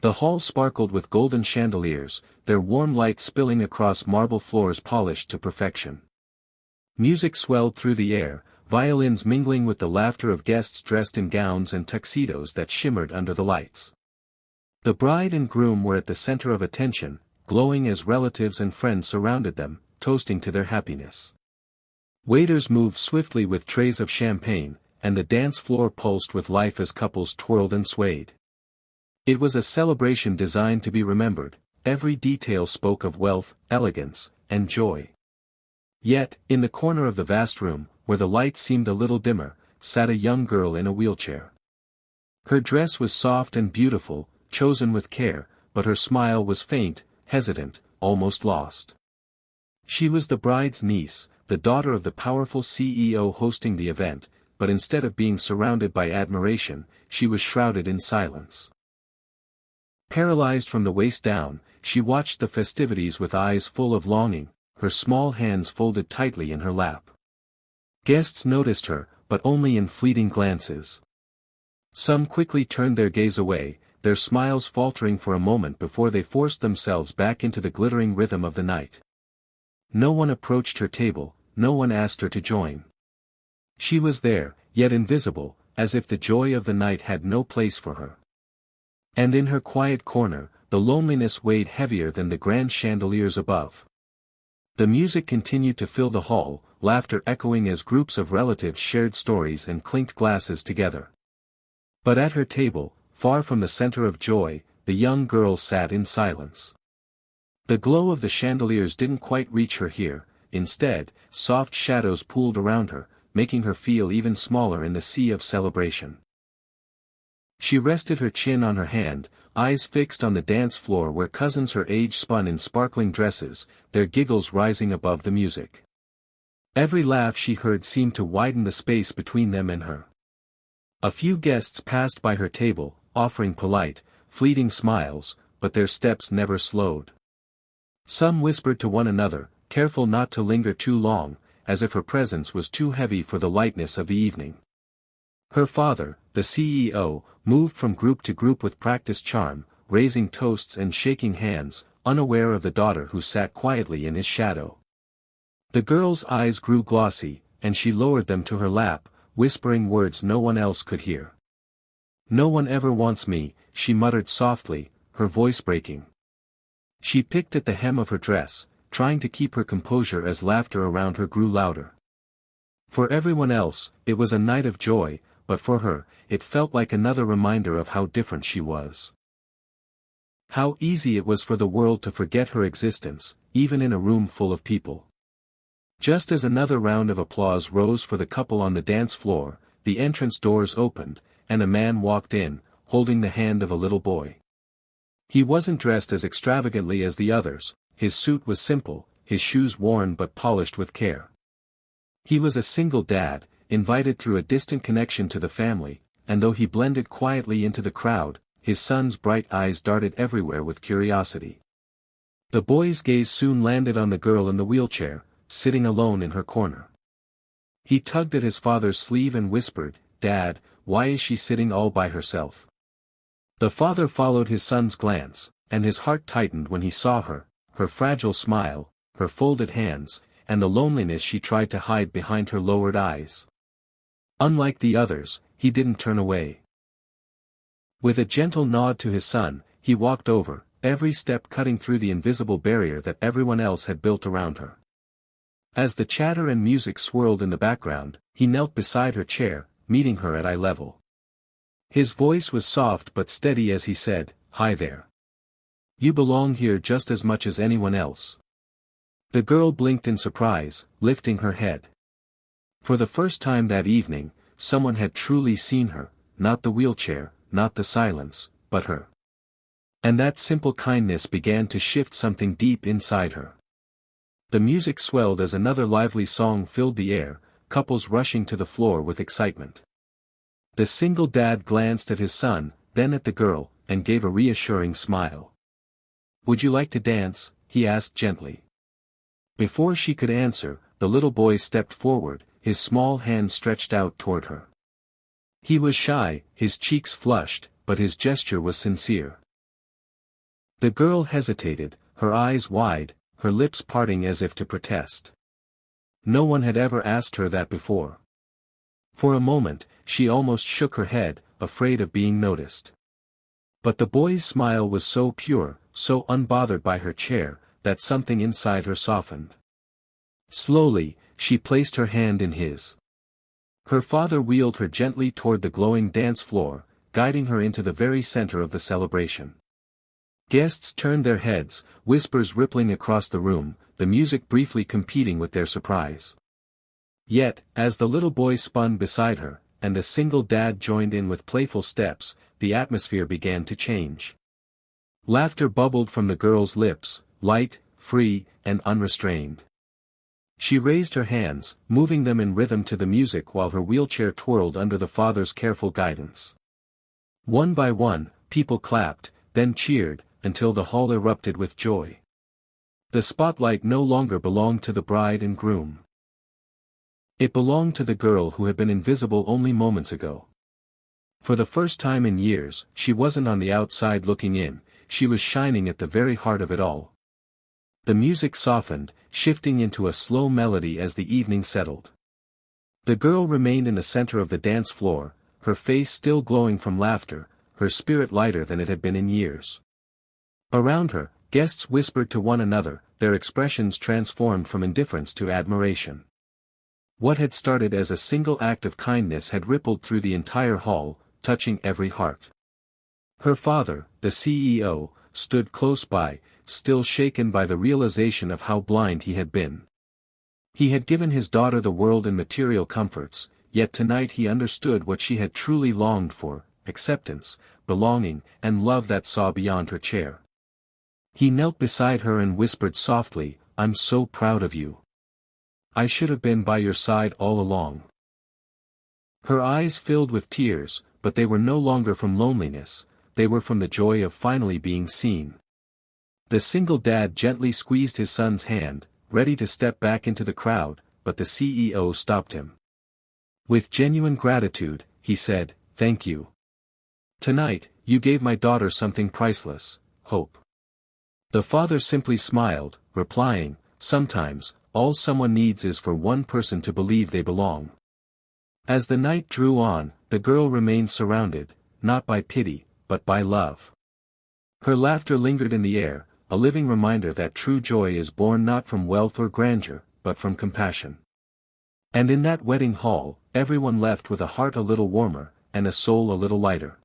The hall sparkled with golden chandeliers, their warm light spilling across marble floors polished to perfection. Music swelled through the air, violins mingling with the laughter of guests dressed in gowns and tuxedos that shimmered under the lights. The bride and groom were at the center of attention, glowing as relatives and friends surrounded them, toasting to their happiness. Waiters moved swiftly with trays of champagne, and the dance floor pulsed with life as couples twirled and swayed. It was a celebration designed to be remembered. Every detail spoke of wealth, elegance, and joy. Yet, in the corner of the vast room, where the light seemed a little dimmer, sat a young girl in a wheelchair. Her dress was soft and beautiful, chosen with care, but her smile was faint, hesitant, almost lost. She was the bride's niece, the daughter of the powerful CEO hosting the event, but instead of being surrounded by admiration, she was shrouded in silence. Paralyzed from the waist down, she watched the festivities with eyes full of longing, her small hands folded tightly in her lap. Guests noticed her, but only in fleeting glances. Some quickly turned their gaze away, their smiles faltering for a moment before they forced themselves back into the glittering rhythm of the night. No one approached her table, no one asked her to join. She was there, yet invisible, as if the joy of the night had no place for her. And in her quiet corner, the loneliness weighed heavier than the grand chandeliers above. The music continued to fill the hall, laughter echoing as groups of relatives shared stories and clinked glasses together. But at her table, far from the center of joy, the young girl sat in silence. The glow of the chandeliers didn't quite reach her here, instead, soft shadows pooled around her, making her feel even smaller in the sea of celebration. She rested her chin on her hand, eyes fixed on the dance floor where cousins her age spun in sparkling dresses, their giggles rising above the music. Every laugh she heard seemed to widen the space between them and her. A few guests passed by her table, offering polite, fleeting smiles, but their steps never slowed. Some whispered to one another, careful not to linger too long, as if her presence was too heavy for the lightness of the evening. Her father, the CEO, moved from group to group with practiced charm, raising toasts and shaking hands, unaware of the daughter who sat quietly in his shadow. The girl's eyes grew glossy, and she lowered them to her lap, whispering words no one else could hear. "No one ever wants me," she muttered softly, her voice breaking. She picked at the hem of her dress, trying to keep her composure as laughter around her grew louder. For everyone else, it was a night of joy, but for her, it felt like another reminder of how different she was. How easy it was for the world to forget her existence, even in a room full of people. Just as another round of applause rose for the couple on the dance floor, the entrance doors opened, and a man walked in, holding the hand of a little boy. He wasn't dressed as extravagantly as the others, his suit was simple, his shoes worn but polished with care. He was a single dad, invited through a distant connection to the family, and though he blended quietly into the crowd, his son's bright eyes darted everywhere with curiosity. The boy's gaze soon landed on the girl in the wheelchair, sitting alone in her corner. He tugged at his father's sleeve and whispered, "Dad, why is she sitting all by herself?" The father followed his son's glance, and his heart tightened when he saw her, her fragile smile, her folded hands, and the loneliness she tried to hide behind her lowered eyes. Unlike the others, he didn't turn away. With a gentle nod to his son, he walked over, every step cutting through the invisible barrier that everyone else had built around her. As the chatter and music swirled in the background, he knelt beside her chair, meeting her at eye level. His voice was soft but steady as he said, "Hi there. You belong here just as much as anyone else." The girl blinked in surprise, lifting her head. For the first time that evening, someone had truly seen her, not the wheelchair, not the silence, but her. And that simple kindness began to shift something deep inside her. The music swelled as another lively song filled the air, couples rushing to the floor with excitement. The single dad glanced at his son, then at the girl, and gave a reassuring smile. "Would you like to dance?" he asked gently. Before she could answer, the little boy stepped forward, his small hand stretched out toward her. He was shy, his cheeks flushed, but his gesture was sincere. The girl hesitated, her eyes wide, her lips parting as if to protest. No one had ever asked her that before. For a moment, she almost shook her head, afraid of being noticed. But the boy's smile was so pure, so unbothered by her chair, that something inside her softened. Slowly, she placed her hand in his. Her father wheeled her gently toward the glowing dance floor, guiding her into the very center of the celebration. Guests turned their heads, whispers rippling across the room, the music briefly competing with their surprise. Yet, as the little boy spun beside her, and a single dad joined in with playful steps, the atmosphere began to change. Laughter bubbled from the girl's lips, light, free, and unrestrained. She raised her hands, moving them in rhythm to the music while her wheelchair twirled under the father's careful guidance. One by one, people clapped, then cheered, until the hall erupted with joy. The spotlight no longer belonged to the bride and groom. It belonged to the girl who had been invisible only moments ago. For the first time in years, she wasn't on the outside looking in, she was shining at the very heart of it all. The music softened, shifting into a slow melody as the evening settled. The girl remained in the center of the dance floor, her face still glowing from laughter, her spirit lighter than it had been in years. Around her, guests whispered to one another, their expressions transformed from indifference to admiration. What had started as a single act of kindness had rippled through the entire hall, touching every heart. Her father, the CEO, stood close by, still shaken by the realization of how blind he had been. He had given his daughter the world and material comforts, yet tonight he understood what she had truly longed for, acceptance, belonging, and love that saw beyond her chair. He knelt beside her and whispered softly, "I'm so proud of you. I should have been by your side all along." Her eyes filled with tears, but they were no longer from loneliness, they were from the joy of finally being seen. The single dad gently squeezed his son's hand, ready to step back into the crowd, but the CEO stopped him. With genuine gratitude, he said, "Thank you. Tonight, you gave my daughter something priceless, hope." The father simply smiled, replying, "Sometimes, all someone needs is for one person to believe they belong." As the night drew on, the girl remained surrounded, not by pity, but by love. Her laughter lingered in the air, a living reminder that true joy is born not from wealth or grandeur, but from compassion. And in that wedding hall, everyone left with a heart a little warmer, and a soul a little lighter.